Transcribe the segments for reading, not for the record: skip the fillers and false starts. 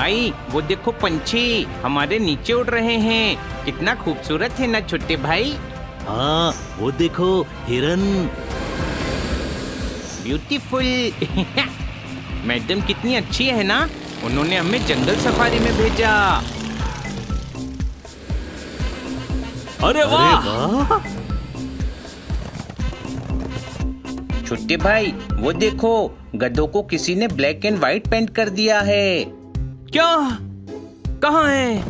भाई वो देखो पंछी हमारे नीचे उड़ रहे हैं। कितना खूबसूरत है ना छोटे भाई। हाँ वो देखो हिरन। ब्यूटीफुल। मैडम कितनी अच्छी है ना, उन्होंने हमें जंगल सफारी में भेजा। अरे वाह! छोटे भाई वो देखो, गधों को किसी ने ब्लैक एंड व्हाइट पेंट कर दिया है। क्या? कहाँ है?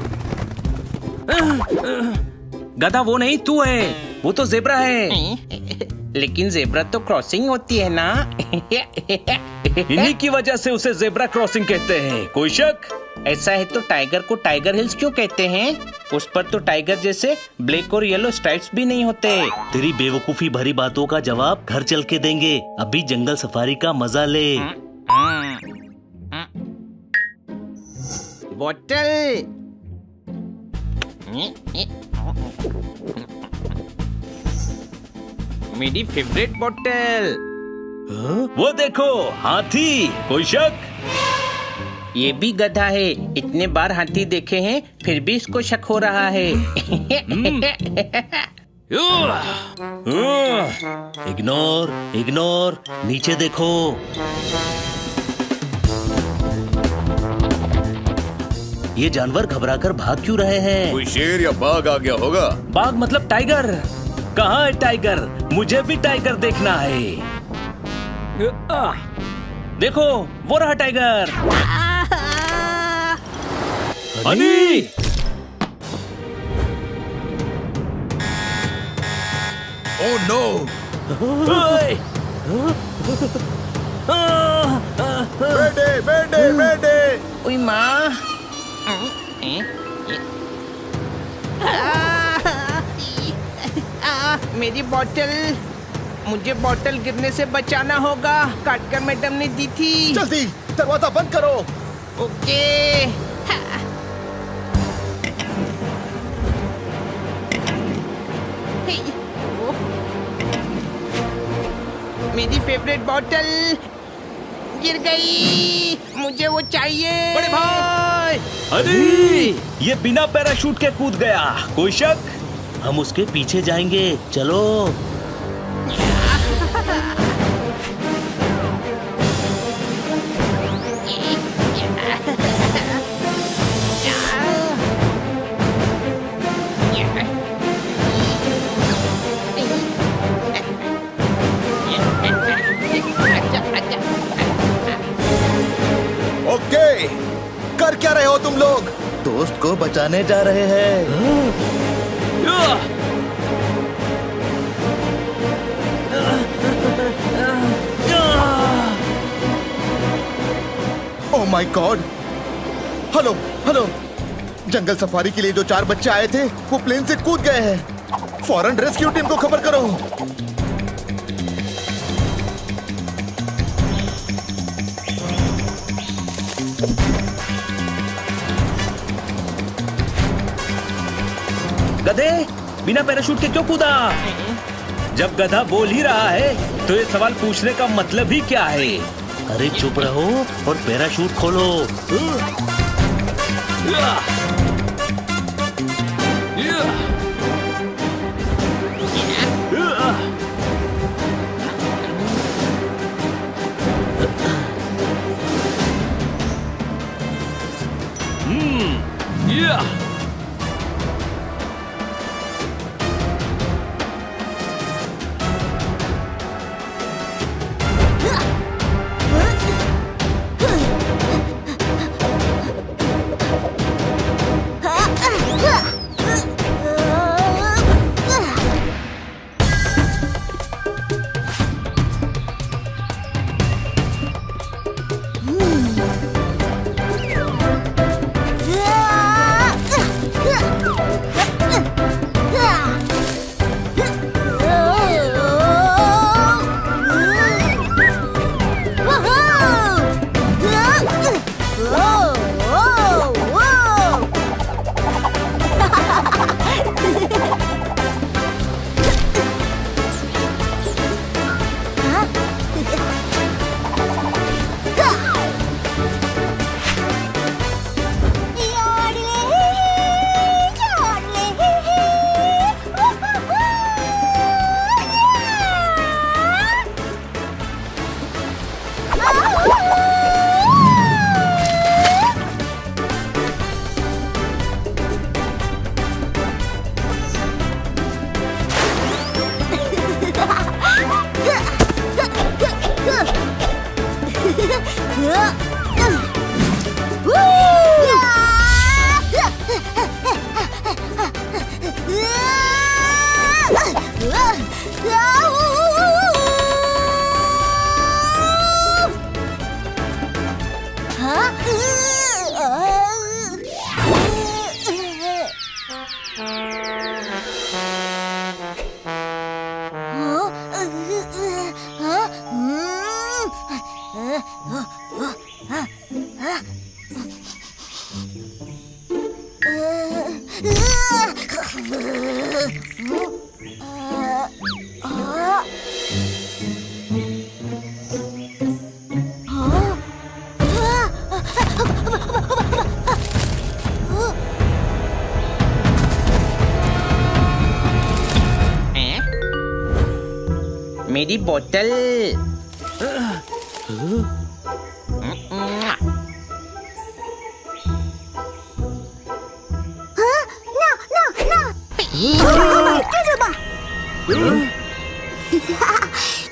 गधा वो नहीं, तू है। वो तो जेब्रा है। लेकिन जेब्रा तो क्रॉसिंग होती है ना। इन्हीं की वजह से उसे जेब्रा क्रॉसिंग कहते हैं। कोई शक? ऐसा है तो टाइगर को टाइगर हिल्स क्यों कहते हैं? उस पर तो टाइगर जैसे ब्लैक और येलो स्ट्राइप्स भी नहीं होते। तेरी बेवकूफी भरी बातों का जवाब घर चल के देंगे। अभी जंगल सफारी का मजा ले। बोतल। मेरी फेवरेट बोतल। वो देखो हाथी। कोई शक? ये भी गधा है। इतने बार हाथी देखे हैं फिर भी इसको शक हो रहा है। इग्नोर इग्नोर, नीचे देखो। ये जानवर घबराकर भाग क्यों रहे हैं? कोई शेर या बाघ आ गया होगा। बाघ मतलब टाइगर। कहाँ है टाइगर? मुझे भी टाइगर देखना है। देखो वो रहा टाइगर। हनी! Oh no! बेटे बेटे बेटे! ओए माँ। मेरी बोतल। मुझे बोतल गिरने से बचाना होगा। काटकर मैडम ने दी थी। जल्दी दरवाजा बंद करो। ओके। मेरी फेवरेट बोतल गिर गई। मुझे वो चाहिए। बड़े भाई! अरे ये बिना पैराशूट के कूद गया। कोई शक? हम उसके पीछे जाएंगे, चलो। ओके, कर क्या रहे हो तुम लोग? दोस्त को बचाने जा रहे हैं। Oh my God! Hello hello, jungle safari के लिए जो 4 बच्चे आए थे वो प्लेन से कूद गए हैं। फौरन रेस्क्यू टीम को खबर करो। गधे, बिना पैराशूट के क्यों कूदा? जब गधा बोल ही रहा है तो ये सवाल पूछने का मतलब ही क्या है? अरे चुप रहो और पैराशूट खोलो। मेरी बोतल।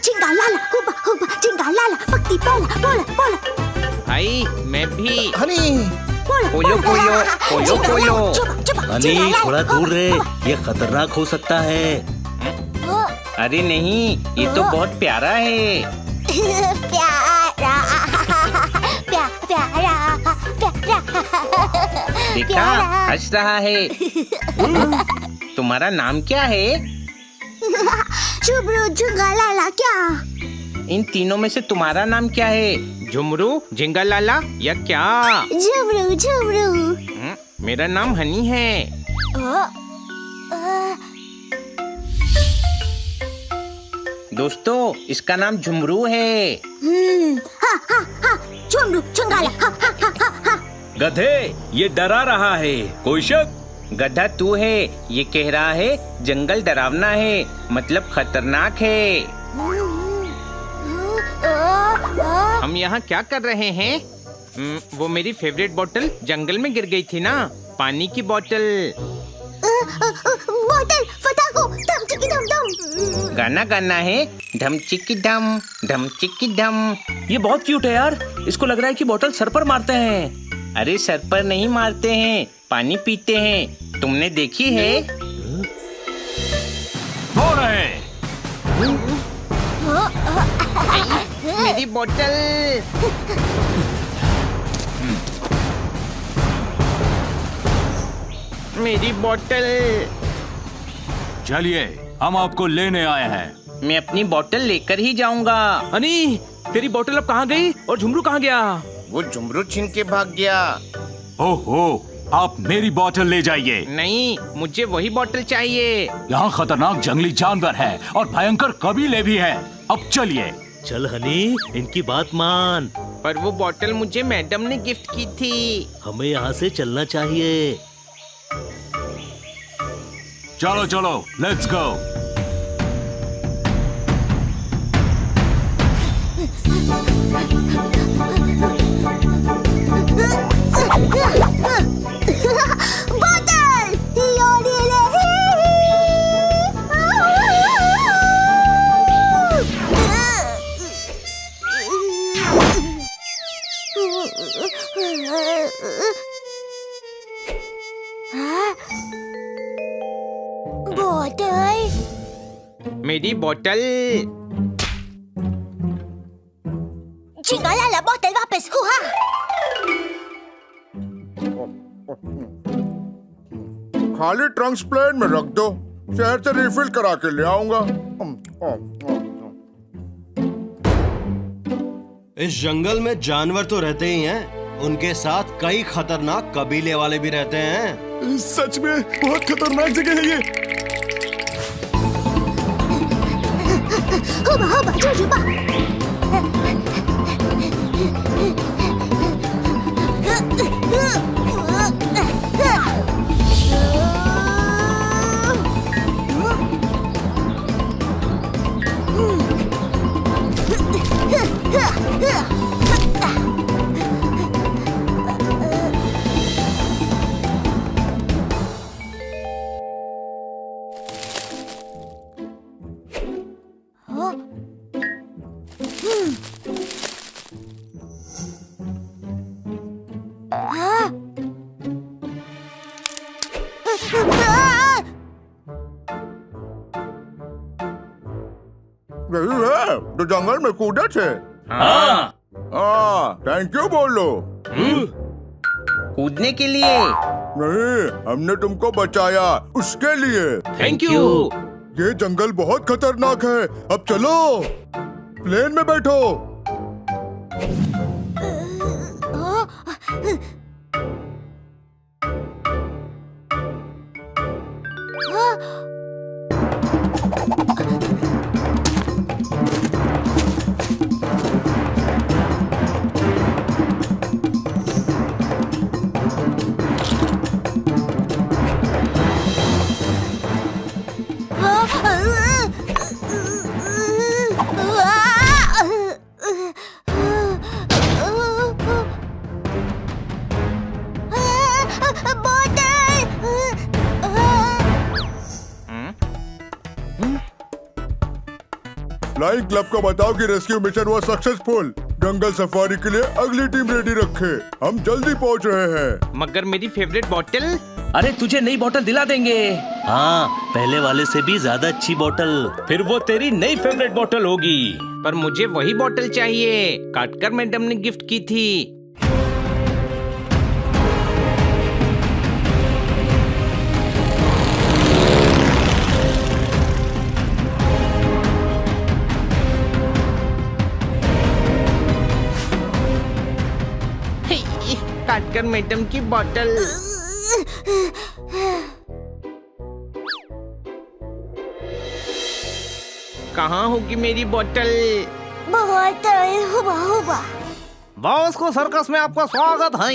Cinggalala, huba, huba, cinggalala, pakti bola, bola, bola, भाई मैं भी। हनी bola, पोलो, पोलो, पोलो, पोलो। हनी थोड़ा दूर रहे, ये खतरनाक हो सकता है। अरे नहीं, ये तो बहुत प्यारा है। प्यारा, प्यारा, प्यारा, देखा, हंस रहा है। तुम्हारा नाम क्या है? झुमरू, झुंगालाला, क्या? इन तीनों में से तुम्हारा नाम क्या है? झुमरू, झिंगालाला या क्या? झुमरू, झुमरू। मेरा नाम हनी है। दोस्तों, इसका नाम झुमरू है। हा, हा, हा, झुमरू, झुंगाला, हा, हा, हा, हा, हा। गधे, ये डरा रहा है, कोई शक? गधा तू है, ये कह रहा है जंगल डरावना है, मतलब खतरनाक है। हम यहाँ क्या कर रहे हैं? वो मेरी फेवरेट बोतल जंगल में गिर गई थी ना, पानी की बोतल। बोतल फटाको, धम चिकी धम धम। गाना गाना है, धम चिकी धम, धम चिकी धम। ये बहुत क्यूट है यार, इसको लग रहा है कि बोतल सर पर मारते हैं। अरे सर पर नहीं मारते हैं, पानी पीते हैं। तुमने देखी है? कौन है? मेरी बोतल। मेरी बोतल। चलिए, हम आपको लेने आए हैं। मैं अपनी बोतल लेकर ही जाऊंगा। हनी, तेरी बोतल अब कहाँ गई और झुमरू कहाँ गया? वो झुमरू छीन के भाग गया। ओहो, आप मेरी बोतल ले जाइए। नहीं, मुझे वही बोतल चाहिए। यहाँ खतरनाक जंगली जानवर है और भयंकर कबीले भी हैं। अब चलिए। चल हनी, इनकी बात मान। पर वो बोतल मुझे मैडम ने गिफ्ट की थी। हमें यहाँ से चलना चाहिए। चलो चलो, लेट्स गो। बोतल योरी ले। बोतल, मेरी बोतल। चिंगालाला, बोतल वापस हुआ। खाली ट्रंक्स प्लेन में रख दो, शहर से रिफिल करा के ले आऊंगा। इस जंगल में जानवर तो रहते ही हैं, उनके साथ कई खतरनाक कबीले वाले भी रहते हैं। सच में बहुत खतरनाक जगह है ये। हुबा हुबा जुजुबा। यही है जो जंगल में कूदे थे। हाँ। थैंक यू बोलो। कूदने के लिए नहीं, हमने तुमको बचाया उसके लिए। Thank you. ये जंगल बहुत खतरनाक है। अब चलो, प्लेन में बैठो। फ्लाइंग क्लब को बताओ कि रेस्क्यू मिशन हुआ सक्सेसफुल। जंगल सफारी के लिए अगली टीम रेडी रखे। हम जल्दी पहुंच रहे हैं। मगर मेरी फेवरेट बॉटल। अरे तुझे नई बोतल दिला देंगे। हाँ, पहले वाले से भी ज्यादा अच्छी बोतल। फिर वो तेरी नई फेवरेट बोतल होगी। पर मुझे वही बॉटल चाहिए, काटकर मैडम ने गिफ्ट की थी। काटकर मैडम की बॉटल। कहाँ होगी मेरी बॉटल? बहुत हुआ हुआ। बॉस को सर्कस में आपका स्वागत है।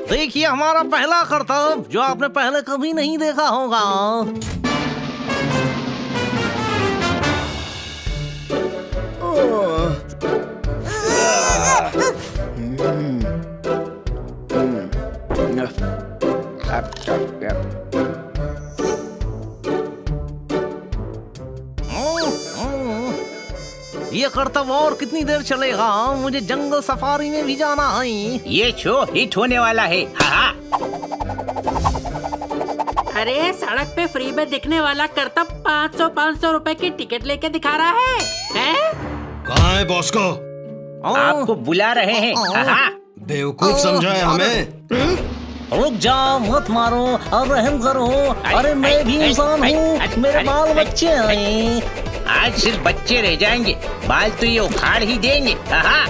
देखिए हमारा पहला करतब जो आपने पहले कभी नहीं देखा होगा। ये करतब और कितनी देर चलेगा? मुझे जंगल सफारी में भी जाना है। ये शो हिट होने वाला है। हाँ। अरे सड़क पे फ्री में दिखने वाला करतब 500 रुपए की टिकट लेके दिखा रहा है, हैं? कहाँ है बॉस को? आपको बुला रहे हैं। हाँ। बेवकूफ समझा है हमें। रुक जाओ, मत मारो और रहम करो। अरे मैं भी इंसान हूँ, मेरे बाल बच्चे हैं। आज सिर्फ बच्चे रह जाएंगे, बाल तो ये उखाड़ ही देंगे। हाँ।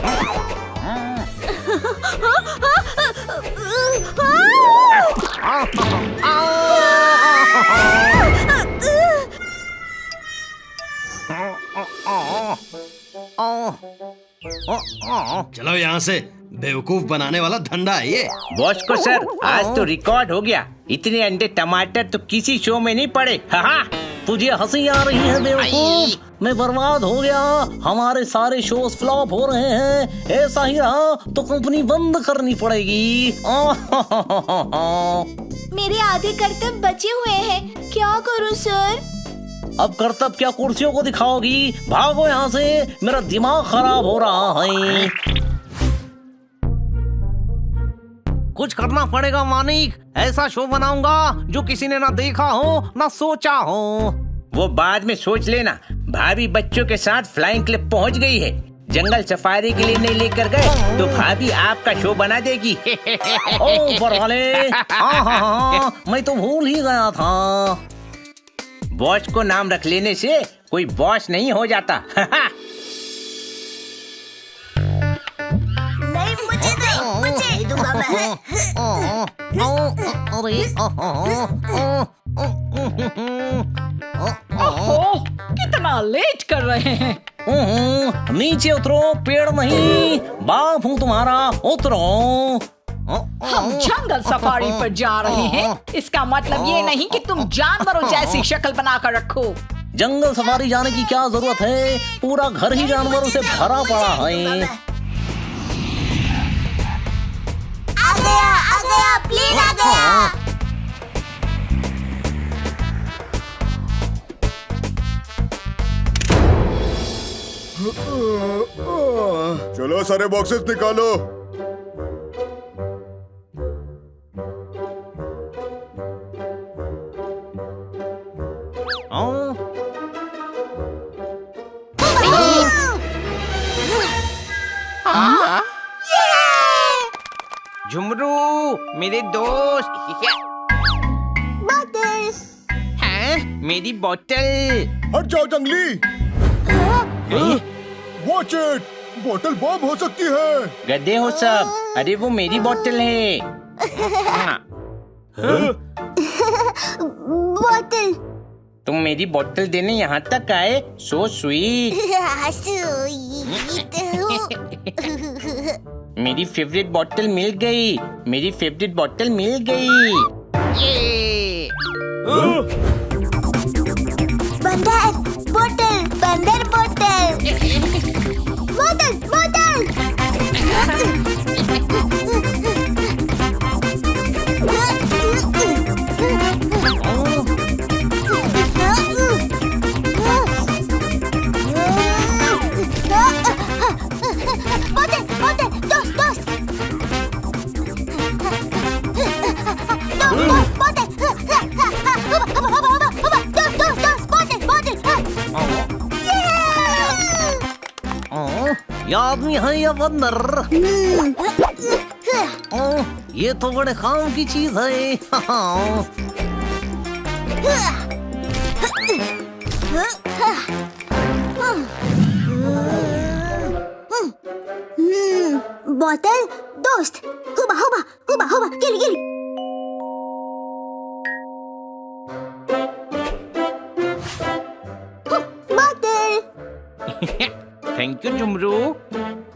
चलो यहाँ से, बेवकूफ बनाने वाला धंधा है ये। बॉस को सर, आज तो रिकॉर्ड हो गया। इतने अंडे टमाटर तो किसी शो में नहीं पड़े। हाँ। तुझे हंसी आ रही है बेवकूफ? मैं बर्बाद हो गया, हमारे सारे शोज फ्लॉप हो रहे हैं। ऐसा ही रहा तो कंपनी बंद करनी पड़ेगी। मेरे आधे कर्तव्य बचे हुए हैं, क्या करूं सर? अब कर्तव्य क्या कुर्सियों को दिखाओगी? भागो यहाँ से, मेरा दिमाग खराब हो रहा है। कुछ करना पड़ेगा मानिक, ऐसा शो बनाऊंगा जो किसी ने ना देखा हो ना सोचा हो। वो बाद में सोच लेना। भाभी बच्चों के साथ फ्लाइंग क्लब पहुंच गई है। जंगल सफारी के लिए नहीं लेकर गए तो भाभी आपका शो बना देगी। ओ बरवाले, हाँ, मैं तो भूल ही गया था। बॉस को नाम रख लेने से कोई बॉस नहीं हो जाता। नहीं, मुझे दूंगा मैं। ओहो, कितना लेट कर रहे हैं। नीचे उतरो, पेड़ नहीं, बाप हूँ तुम्हारा, उतरो। हम जंगल सफारी पर जा रहे हैं, इसका मतलब ये नहीं कि तुम जानवरों जैसी शक्ल बनाकर रखो। जंगल सफारी जाने की क्या जरूरत है? पूरा घर ही जानवरों से भरा पड़ा है। आ गया, प्लेन आ गया। चलो सारे बॉक्सेस निकालो। झुमरू, मेरे दोस्त। बोतल। हाँ, मेरी बोतल। हट जाओ जंगली। वॉच इट, बोतल बॉम्ब हो सकती है। गधे हो सब। अरे वो मेरी बोतल है। हाँ, बोतल। तुम मेरी बोतल देने यहाँ तक आए, सो स्वीट। मेरी फेवरेट बोतल मिल गई, मेरी फेवरेट बोतल मिल गई। ये बंदर बोतल, बंदर बोतल, बोतल बोतल। बोतल बोतल, दोस्त दोस्त, दोस्त बोतल, दोस्त दोस्त बोतल बोतल। ये आदमी है या बंदर? ये तो बड़े काम की चीज है। बोतल दोस्त, हुबा हुबा हुबा हुबा, गिली गिली। बोतल। Thank you Jhumru.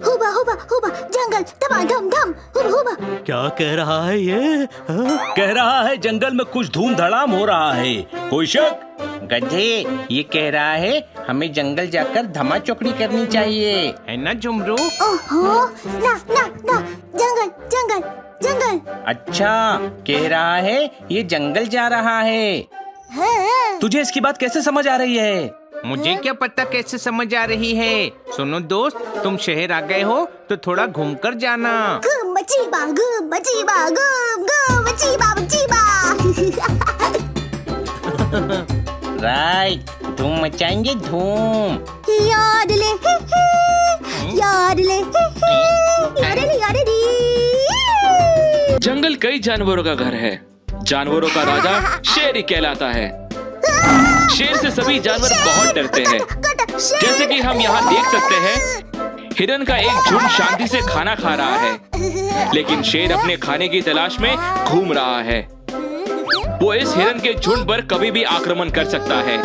हुबा हुबा हुबा, जंगल धमा धम धम, हुबा हुबा। क्या कह रहा है ये? कह रहा है जंगल में कुछ धूम धड़ाम हो रहा है, कोई शक? गधे, ये कह रहा है हमें जंगल जाकर धमा चौकड़ी करनी चाहिए, है ना झुमरू? ओहो, ना ना ना, जंगल जंगल जंगल। अच्छा, कह रहा है ये जंगल जा रहा है। हाँ। तुझे इसकी बात कैसे समझ आ रही है? मुझे क्या पता कैसे समझ आ रही है। सुनो दोस्त, तुम शहर आ गए हो तो थोड़ा घूमकर जाना। घूम बचीबा, घूम बचीबा, घूम घूम बचीबा बचीबा। राइट, धूम मचाएंगे धूम। याद ले हे हे, याद ले हे हे, याद ले याद ले। जंगल कई जानवरों का घर है। जानवरों का राजा शेर ही कहलाता है। शेर से सभी जानवर बहुत डरते हैं। जैसे कि हम यहाँ देख सकते हैं, हिरन का एक झुंड शांति से खाना खा रहा है, लेकिन शेर अपने खाने की तलाश में घूम रहा है। वो इस हिरन के झुंड पर कभी भी आक्रमण कर सकता है।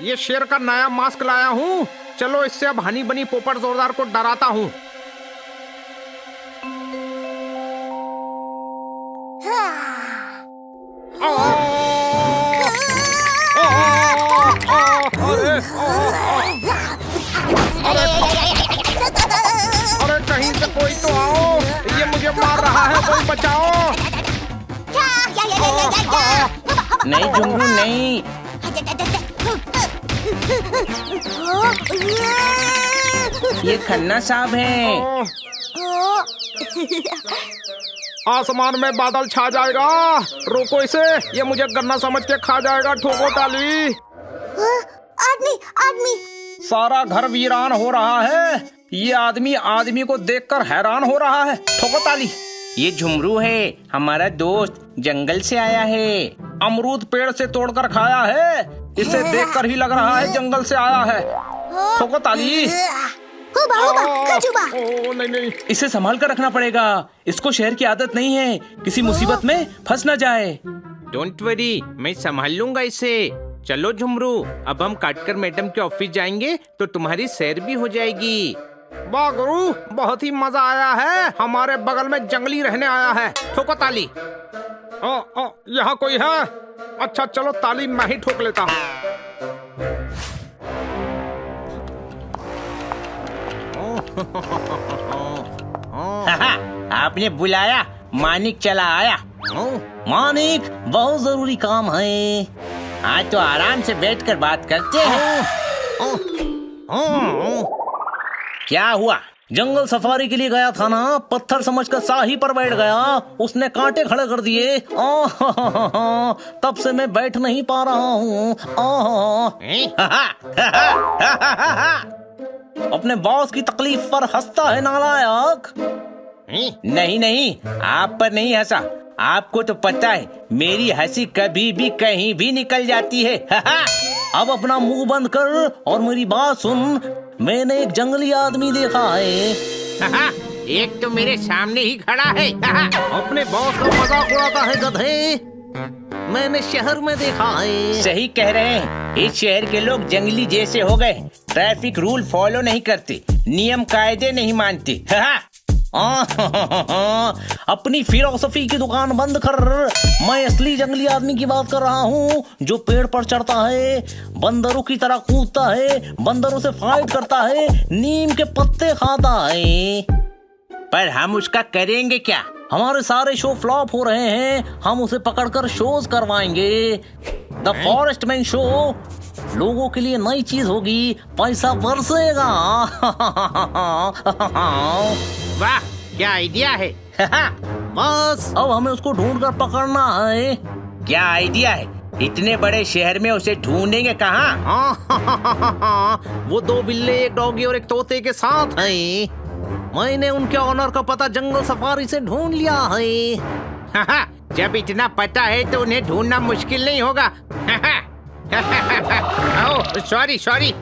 ये शेर का नया मास्क लाया हूँ, चलो इससे अब हनी बनी पोपट जोरदार को डराता हूँ। अरे कहीं से कोई तो आओ, ये मुझे मार रहा है, कोई बचाओ। नहीं झुमरू नहीं। ये खन्ना साहब है। आसमान में बादल छा जाएगा, रोको इसे, ये मुझे गन्ना समझ के खा जाएगा। ठोको ताली। आदमी आदमी। सारा घर वीरान हो रहा है। ये आदमी को देखकर हैरान हो रहा है। ठोको ताली। ये झुमरू है, हमारा दोस्त, जंगल से आया है। अमरूद पेड़ से तोड़कर खाया है। इसे देखकर ही लग रहा है जंगल से आया है। ठोको ताली। हुबा हुबा, खजुबा। नहीं नहीं, इसे संभाल कर रखना पड़ेगा। इसको शहर की आदत नहीं है, किसी मुसीबत में फंस न जाए। डोंट वरी, मैं संभाल लूंगा इसे। चलो झुमरू, अब हम काटकर मैडम के ऑफिस जाएंगे तो तुम्हारी सैर भी हो जाएगी। वाह गुरु, बहुत ही मजा आया है। हमारे बगल में जंगली रहने आया है। ठोको ताली। यहाँ कोई है? अच्छा चलो, ताली मैं ही ठोक लेता हूँ। आपने बुलाया, मानिक चला आया। मानिक, बहुत जरूरी काम है। हाँ तो आराम से बैठकर बात करते हैं। क्या हुआ? जंगल सफारी के लिए गया था ना, पत्थर समझकर शाही पर बैठ गया, उसने कांटे खड़े कर दिए। तब से मैं बैठ नहीं पा रहा हूँ। अपने बॉस की तकलीफ पर हंसता है नालायक। नहीं नहीं, आप पर नहीं हंसा। आपको तो पता है मेरी हंसी कभी भी कहीं भी निकल जाती है। अब अपना मुंह बंद कर और मेरी बात सुन। मैंने एक जंगली आदमी देखा है। एक तो मेरे सामने ही खड़ा है। अपने बॉस का मजाक उड़ाता है गधे। मैंने शहर में देखा है। सही कह रहे हैं, इस शहर के लोग जंगली जैसे हो गए। ट्रैफिक रूल फॉलो नहीं करते, नियम कायदे नहीं मानते। अपनी फिलोसफी की दुकान बंद कर। मैं असली जंगली आदमी की बात कर रहा हूँ, जो पेड़ पर चढ़ता है, बंदरों की तरह कूदता है, बंदरों से फाइट करता है, नीम के पत्ते खाता है। पर हम उसका करेंगे क्या? हमारे सारे शो फ्लॉप हो रहे हैं, हम उसे पकड़कर शोज करवाएंगे। द फॉरेस्ट मैन शो लोगों के लिए नई चीज होगी, पैसा बरसेगा। वाह, क्या आइडिया है। बस अब हमें उसको ढूंढ कर पकड़ना है। क्या आइडिया है? इतने बड़े शहर में उसे ढूंढेंगे कहाँ? वो 2 बिल्ले, एक डॉगी और एक तोते के साथ हैं। मैंने उनके ऑनर का पता जंगल सफारी से ढूंढ लिया है। जब इतना पता है तो उन्हें ढूंढना मुश्किल नहीं होगा। Sorry sorry.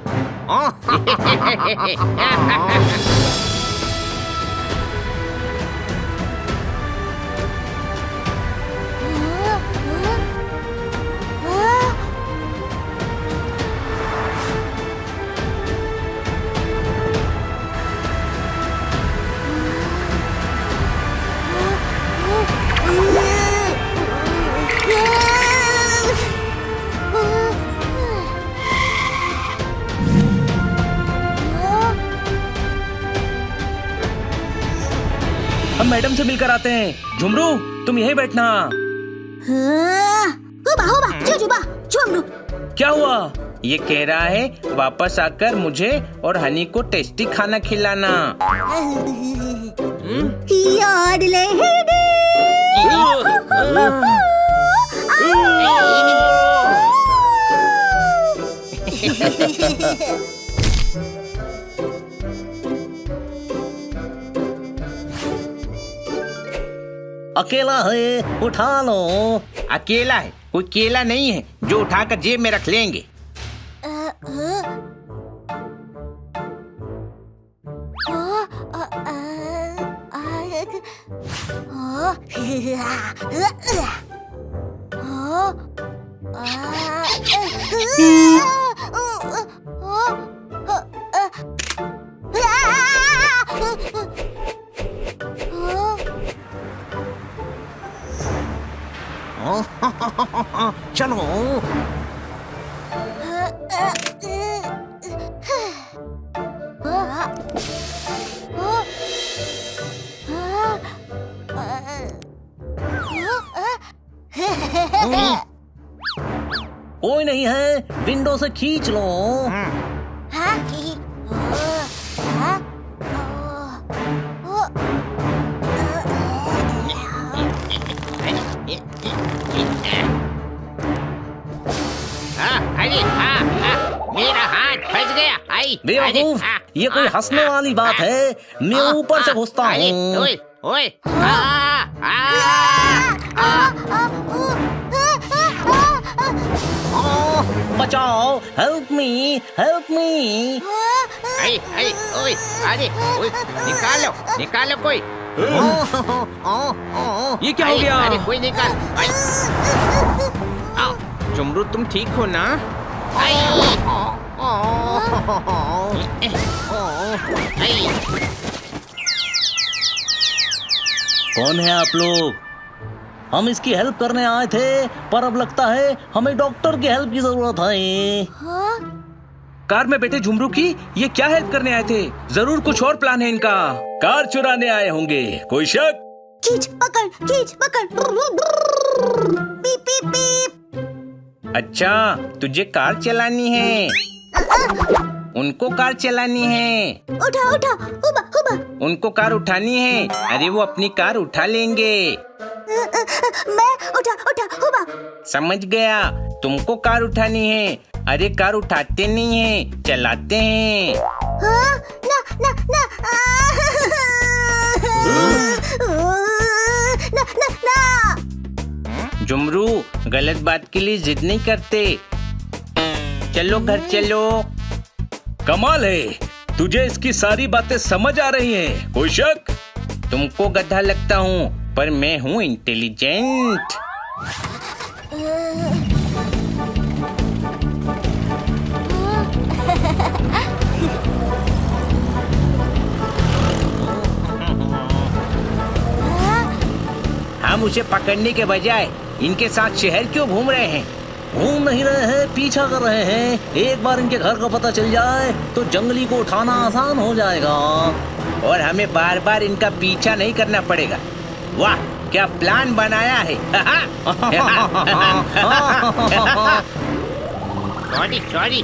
हम मैडम से मिलकर आते हैं। झुमरू, तुम यहीं बैठना। झुमरू, क्या हुआ? ये कह रहा है वापस आकर मुझे और हनी को टेस्टी खाना खिलाना। याडले अकेला है, उठा लो। अकेला है? कोई केला नहीं है जो उठाकर जेब में रख लेंगे। चलो। कोई नहीं है, विंडो से खींच लो। मेरा हाथ फंस गया। बेवकूफ, ये कोई हंसने वाली बात है। मैं ऊपर से घुसता हूँ। ओए ओए, बचाओ, हेल्प मी, हेल्प मी। ओए, अरे ओए, निकालो निकालो कोई। ये क्या हो गया? अरे कोई निकाल। झुमरू, तुम ठीक हो ना? कौन है आप लोग? हम इसकी हेल्प करने आए थे, पर अब लगता है हमें डॉक्टर की हेल्प की जरूरत है। कार में बैठे झुमरू की ये क्या हेल्प करने आए थे? जरूर कुछ और प्लान है इनका। कार चुराने आए होंगे, कोई शक? खींच पकड़, खींच पकड़। पीप पीप पीप। अच्छा, तुझे कार चलानी है? उनको कार चलानी है। उठा उठा, हुबा हुबा। उनको कार उठानी है। अरे वो अपनी कार उठा लेंगे। मैं उठा उठा, हुबा। समझ गया, तुमको कार उठानी है। अरे कार उठाते नहीं है, चलाते हैं। हाँ? ना ना ना। ना ना ना। झुमरू, गलत बात के लिए जिद नहीं करते। चलो घर चलो। कमाल है, तुझे इसकी सारी बातें समझ आ रही हैं, कोई शक? तुमको गधा लगता हूँ, पर मैं हूँ इंटेलिजेंट। हम उसे पकड़ने के बजाय इनके साथ शहर क्यों घूम रहे हैं? घूम नहीं रहे हैं, पीछा कर रहे हैं। एक बार इनके घर का पता चल जाए तो जंगली को उठाना आसान हो जाएगा। और हमें बार बार इनका पीछा नहीं करना पड़ेगा। वाह, क्या प्लान बनाया है। Sorry sorry.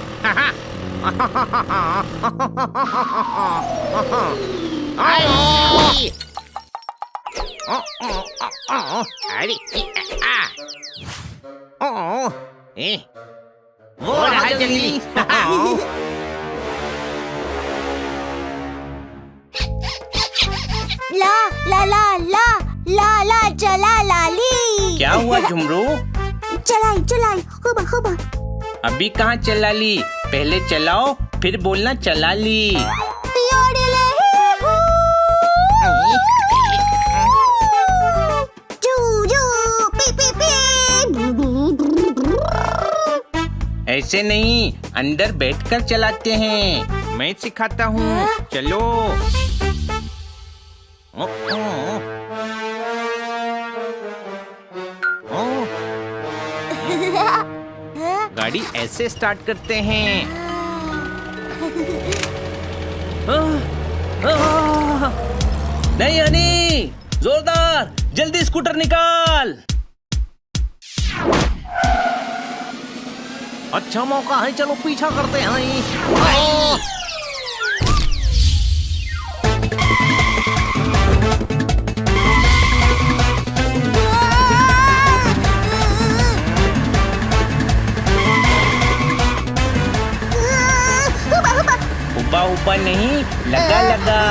वो रहा जंगली। ला ला ला ला ला ला चला लाली। क्या हुआ झुमरू? चलाई चलाई हुबा हुबा। अभी कहाँ चला ली? पहले चलाओ फिर बोलना चला ली। योडेले हू। जू जू पी पी पी। ऐसे नहीं, अंदर बैठकर चलाते हैं। मैं सिखाता हूँ, चलो। गाड़ी ऐसे स्टार्ट करते हैं। नहीं हनी, जोरदार, जल्दी स्कूटर निकाल। अच्छा मौका है, चलो पीछा करते हैं। हुब्बा हुब्बा नहीं, लगा लगा।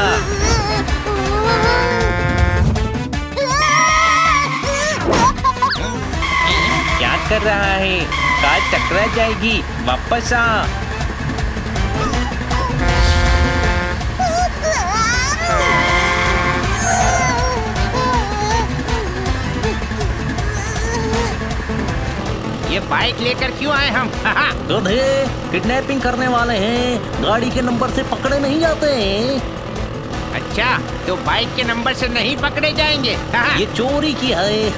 क्या कर रहा है? कार टकरा जाएगी, वापस आ। ये बाइक लेकर क्यों आए हम? गधे, किडनैपिंग करने वाले हैं, गाड़ी के नंबर से पकड़े नहीं जाते हैं। अच्छा, तो बाइक के नंबर से नहीं पकड़े जाएंगे? ये चोरी की है।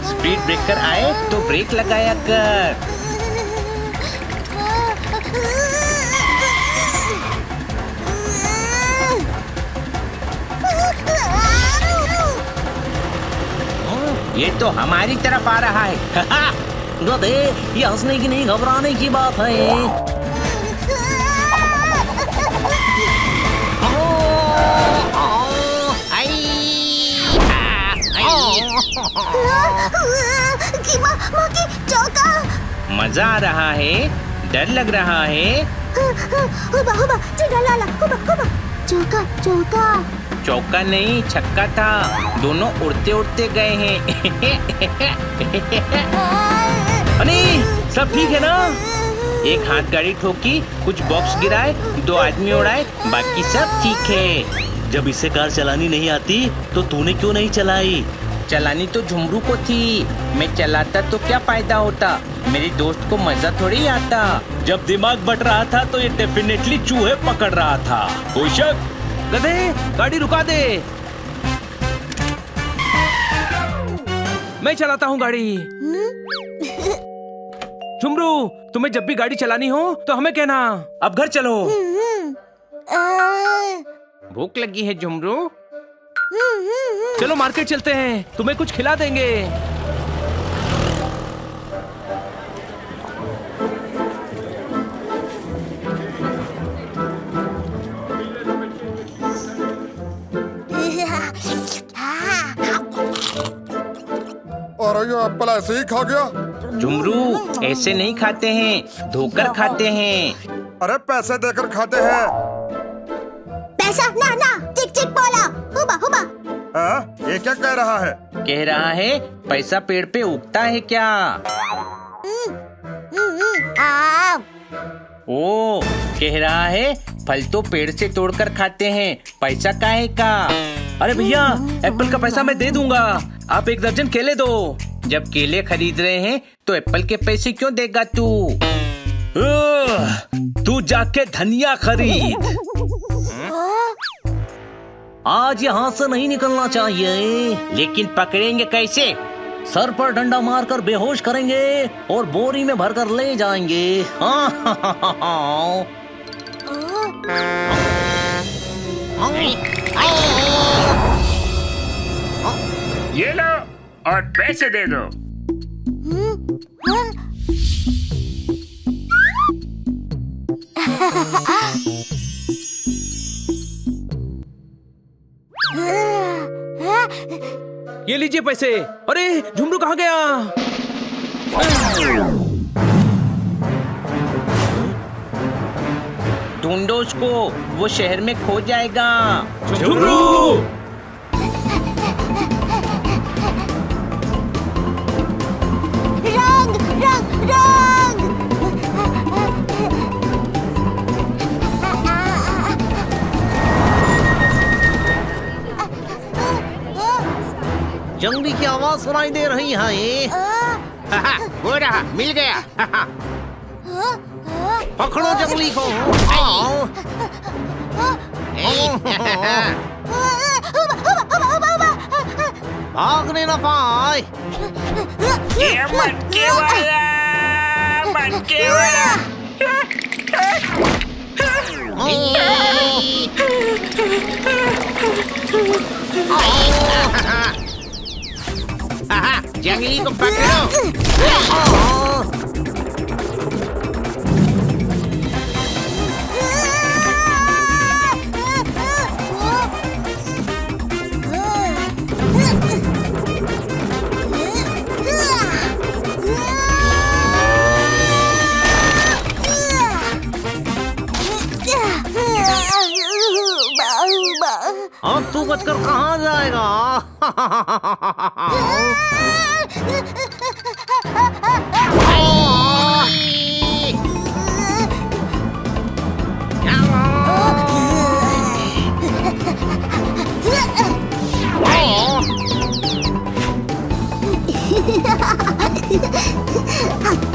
स्पीड ब्रेकर आए तो ब्रेक लगाया कर। ये तो हमारी तरफ आ रहा है। गधे, ये हंसने की नहीं घबराने की बात है। मजा आ रहा है, डर लग रहा है। हुबा हुबा चला ला ला हुबा हुबा। चौका चौका। चौका नहीं, छक्का था। दोनों उड़ते उड़ते गए हैं। हनी, सब ठीक है ना? एक हाथ गाड़ी ठोकी, कुछ बॉक्स गिराए, 2 आदमी उड़ाए, बाकी सब ठीक है। जब इसे कार चलानी नहीं आती तो तूने क्यों नहीं चलाई? चलानी तो झुमरू को थी, मैं चलाता तो क्या फायदा होता? मेरे दोस्त को मजा थोड़ी आता। जब दिमाग बट रहा था तो ये डेफिनेटली चूहे पकड़ रहा था, कोई शक? गधे, गाड़ी रुका दे। मैं चलाता हूँ गाड़ी। झुमरू, तुम्हें जब भी गाड़ी चलानी हो तो हमें कहना। अब घर चलो। भूख लगी है झुमरू? चलो मार्केट चलते हैं, तुम्हें कुछ खिला देंगे। और ये एप्पल ऐसे ही खा गया? झुमरू ऐसे नहीं खाते हैं, धोकर खाते हैं। अरे पैसे देकर खाते हैं। पैसा ना ना, चिक चिक बोला, हुबा हुबा। ये क्या कह रहा है? कह रहा है पैसा पेड़ पे उगता है क्या? आ, ओ, कह रहा है फल तो पेड़ से तोड़कर खाते हैं, पैसा काहे का? अरे भैया, एप्पल का पैसा मैं दे दूंगा, आप 1 दर्जन केले दो। जब केले खरीद रहे हैं तो एप्पल के पैसे क्यों देगा तू? तू जाके धनिया खरीद। आज यहाँ से नहीं निकलना चाहिए। लेकिन पकड़ेंगे कैसे? सर पर डंडा मारकर बेहोश करेंगे और बोरी में भरकर ले जाएंगे। ये लो और पैसे दे दो। ये लीजिए पैसे। अरे झुमरू कहाँ गया? ढूंढो उसको, वो शहर में खो जाएगा। झुमरू! रंग रंग रंग। जंगली की आवाज सुनाई दे रही है। वो रहा, मिल गया। पकड़ो जंगली को। भागने न पाए। ये मटके वाला, मटके वाला। जंगली को पकड़ो। अब तू बचकर कहाँ जाएगा?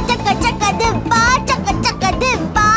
चक्का चक्का डिब्बा, चक्का चक्का डिब्बा।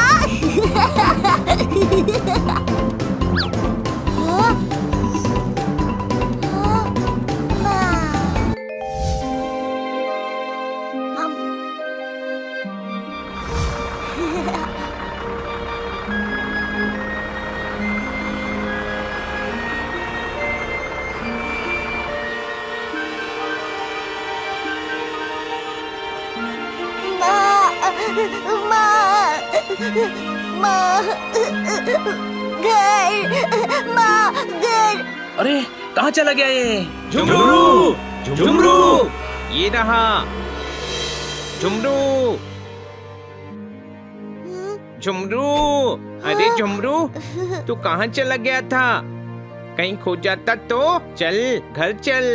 घर। अरे कहाँ चला गया ये? झुमरू! झुमरू! ये रहा झुमरू। झुमरू, अरे झुमरू, तू कहाँ चला गया था? कहीं खो जाता तो? चल घर चल।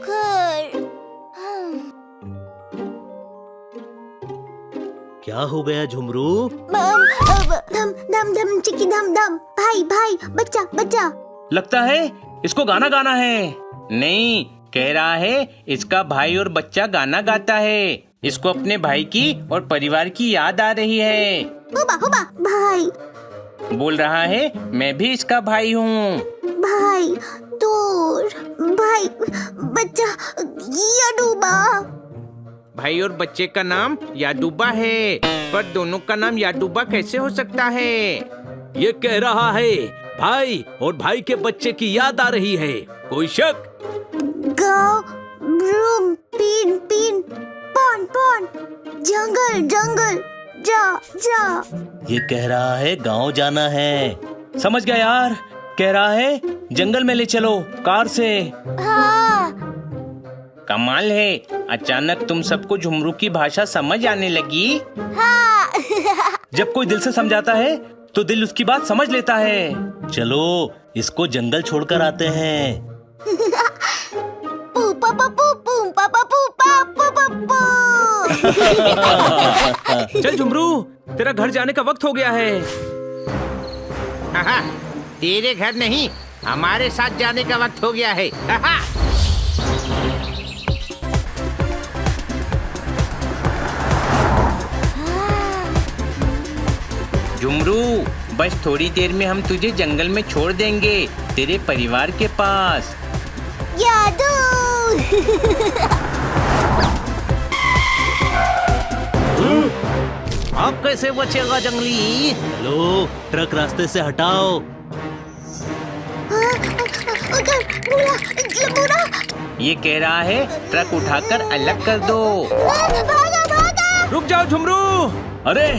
घर। क्या हो गया झुमरू? धम धम धम चिकी धम धम। भाई भाई, बच्चा बच्चा। लगता है इसको गाना गाना है। नहीं, कह रहा है इसका भाई और बच्चा गाना गाता है। इसको अपने भाई की और परिवार की याद आ रही है। हुबा हुबा भाई। बोल रहा है मैं भी इसका भाई हूँ। भाई दूर, भाई बच्चा याडूबा। भाई और बच्चे का नाम यादूबा है, पर दोनों का नाम यादूबा कैसे हो सकता है? ये कह रहा है भाई और भाई के बच्चे की याद आ रही है। कोई शक? गाँव, ब्रूम, पीन पीन, पॉन पॉन, जंगल जंगल, जा जा। ये कह रहा है गांव जाना है। समझ गया यार, कह रहा है जंगल में ले चलो कार से। हाँ। कमाल है, अचानक तुम सबको झुमरू की भाषा समझ आने लगी। हाँ। जब कोई दिल से समझाता है तो दिल उसकी बात समझ लेता है। चलो इसको जंगल छोड़कर आते हैं। पूपा पपू पूपा पपू पापू पप्पू। चल झुमरू, तेरा घर जाने का वक्त हो गया है। हाँ, तेरे घर नहीं, हमारे साथ जाने का वक्त हो गया है। हाँ। झुमरू, बस थोड़ी देर में हम तुझे जंगल में छोड़ देंगे, तेरे परिवार के पास। यादू। अब कैसे बचेगा जंगली? हेलो, ट्रक रास्ते से हटाओ। उधर बुरा बुरा। ये कह रहा है ट्रक उठाकर अलग कर दो। भागा भागा। रुक जाओ झुमरू। अरे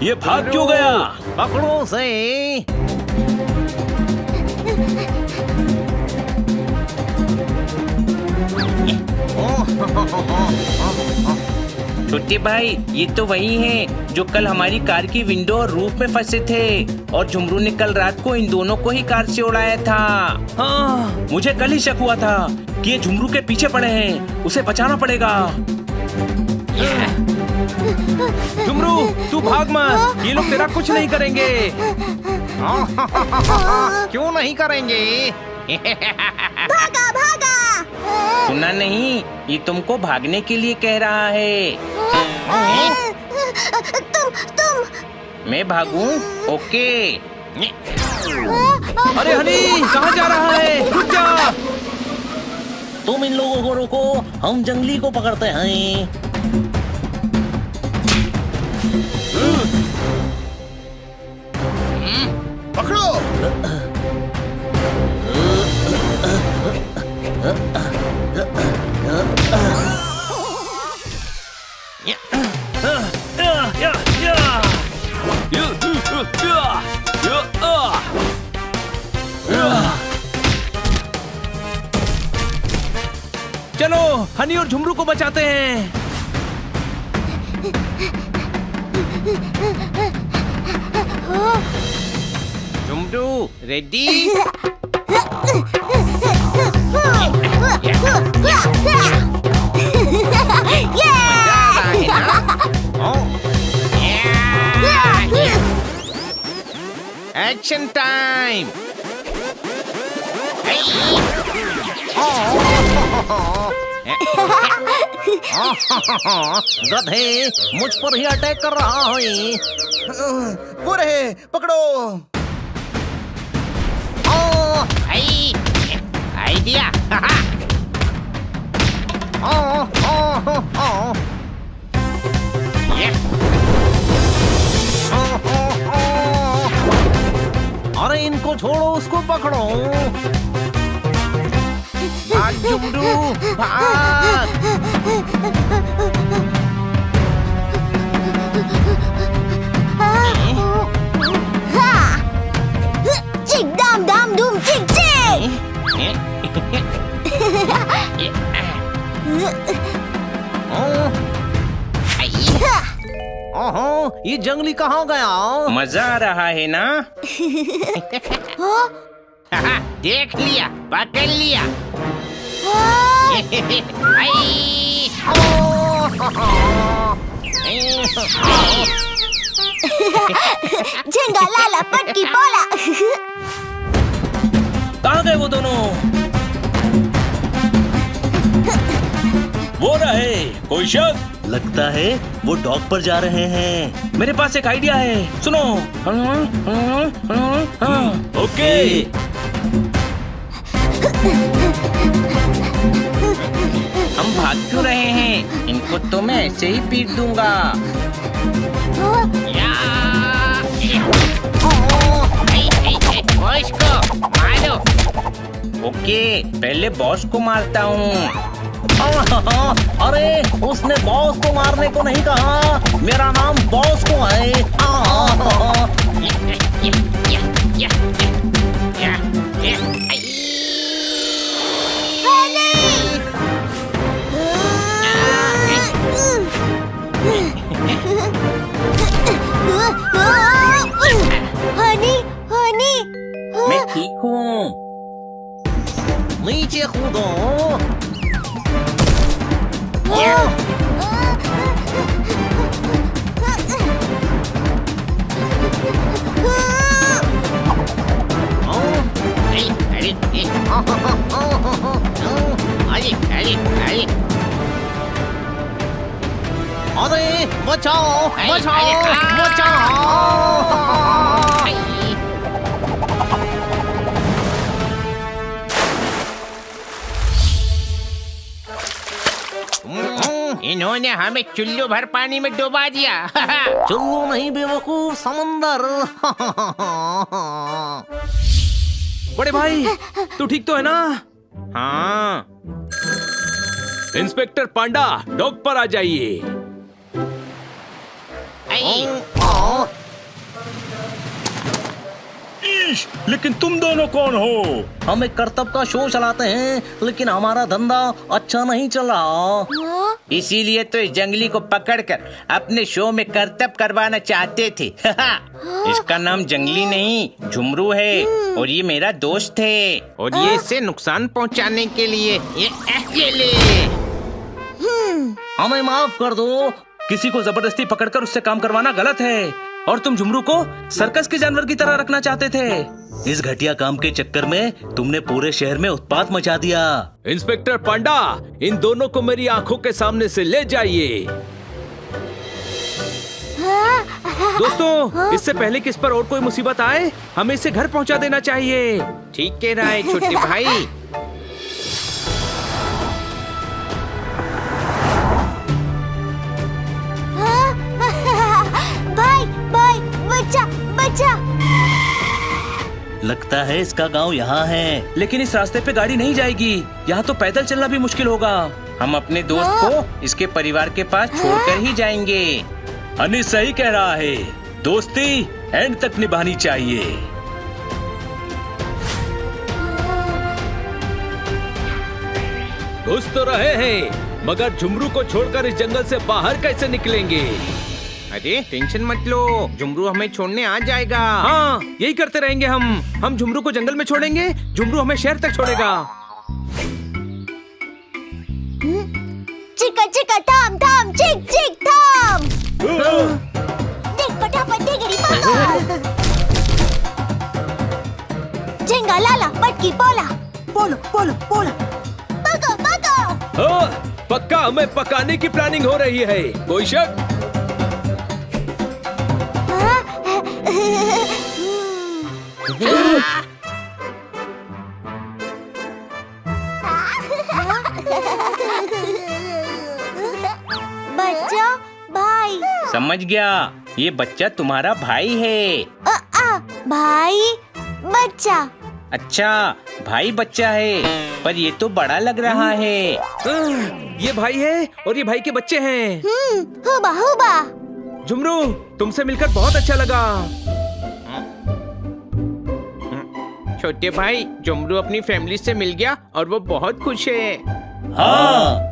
ये भाग क्यों गया? पकड़ो से। छोटे भाई, ये तो वही हैं जो कल हमारी कार की विंडो और रूफ में फंसे थे, और झुमरू ने कल रात को इन दोनों को ही कार से उड़ाया था। हाँ, मुझे कल ही शक हुआ था कि ये झुमरू के पीछे पड़े हैं, उसे बचाना पड़ेगा। झुमरू, तू भाग मत, ये लोग तेरा कुछ नहीं करेंगे। क्यों नहीं करेंगे? भागा भागा। सुना नहीं, ये तुमको भागने के लिए कह रहा है। तुम मैं भागूं? ओके। अरे हनी, कहाँ जा रहा है? रुक जा। तुम इन लोगों को रोको, हम जंगली को पकड़ते हैं। पकड़ो। चलो हनी और झुमरू को बचाते हैं। झुमरू रेडी? Action time. गधे, मुझ पर ही अटैक कर रहा है। वो रहे, पकड़ो। आइडिया। अरे इनको छोड़ो, उसको पकड़ो। भाग झुमरू, भाग। चिक दाम दाम धूम चिक चिक। ओहो, ये जंगली कहाँ गया? मजा आ रहा है ना? देख लिया, पकड़ लिया। झिंगा लाला पटकी बोला। कहाँ गए वो दोनों? वो रहे, कोई शक? लगता है वो डॉग पर जा रहे हैं। मेरे पास एक आइडिया है, सुनो। ओके। हम भाग क्यों रहे हैं? इनको तो मैं ऐसे ही पीट दूंगा। बॉस को मारो। ओके, पहले बॉस को मारता हूँ। अरे उसने बॉस को मारने को नहीं कहा, मेरा नाम बॉस को है। अरे बचाओ बचाओ बचाओ। इन्होंने हमें चुल्लू भर पानी में डुबा दिया। चुल्लू नहीं बेवकूफ, समंदर। बड़े भाई तू ठीक तो है ना? हाँ। इंस्पेक्टर पांडा, डॉक पर आ जाइए। लेकिन तुम दोनों कौन हो? हम एक कर्तव्य का शो चलाते हैं, लेकिन हमारा धंधा अच्छा नहीं चला। इसीलिए तो इस जंगली को पकड़कर अपने शो में करतब करवाना चाहते थे। इसका नाम जंगली नहीं झुमरू है और ये मेरा दोस्त है और ये इसे नुकसान पहुंचाने के लिए ये अकेले। हमें माफ कर दो, किसी को जबरदस्ती पकड़कर उससे काम करवाना गलत है। और तुम झुमरू को सर्कस के जानवर की तरह रखना चाहते थे। इस घटिया काम के चक्कर में तुमने पूरे शहर में उत्पात मचा दिया। इंस्पेक्टर पांडा, इन दोनों को मेरी आंखों के सामने से ले जाइए। दोस्तों, इससे पहले कि इस पर और कोई मुसीबत आए, हमें इसे घर पहुंचा देना चाहिए। ठीक कह रहा है छोटे भाई। भाई भाई बच्चा बच्चा। लगता है इसका गांव यहाँ है। लेकिन इस रास्ते पे गाड़ी नहीं जाएगी, यहाँ तो पैदल चलना भी मुश्किल होगा। हम अपने दोस्त को इसके परिवार के पास छोड़कर ही जाएंगे। हनी सही कह रहा है, दोस्ती एंड तक निभानी चाहिए। घुस तो रहे हैं, मगर झुमरू को छोड़कर इस जंगल से बाहर कैसे निकलेंगे? अरे टेंशन मत लो, झुमरू हमें छोड़ने आ जाएगा। हाँ, यही करते रहेंगे हम झुमरू को जंगल में छोड़ेंगे, झुमरू हमें शहर तक छोड़ेगा। चिका चिका थाम थाम चिक चिक थाम। देख फटाफट देगरी पापा। झेंगा लाला पटकी पोला पोलो पोलो पोला पका पका। पक्का हमें पकाने की प्लानिंग हो रही है, कोई शक? बच्चा भाई। समझ गया, ये बच्चा तुम्हारा भाई है। भाई बच्चा। अच्छा, भाई बच्चा है, पर ये तो बड़ा लग रहा है। ये भाई है और ये भाई के बच्चे हैं। हुबा हुबा। झुमरू, तुमसे मिलकर बहुत अच्छा लगा। छोटे भाई, झुमरू अपनी फैमिली से मिल गया और वो बहुत खुश है। हाँ।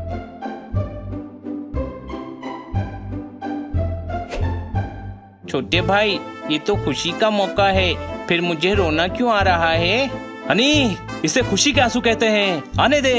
छोटे भाई, ये तो खुशी का मौका है, फिर मुझे रोना क्यों आ रहा है? हनी, इसे खुशी के आंसू कहते हैं, आने दे।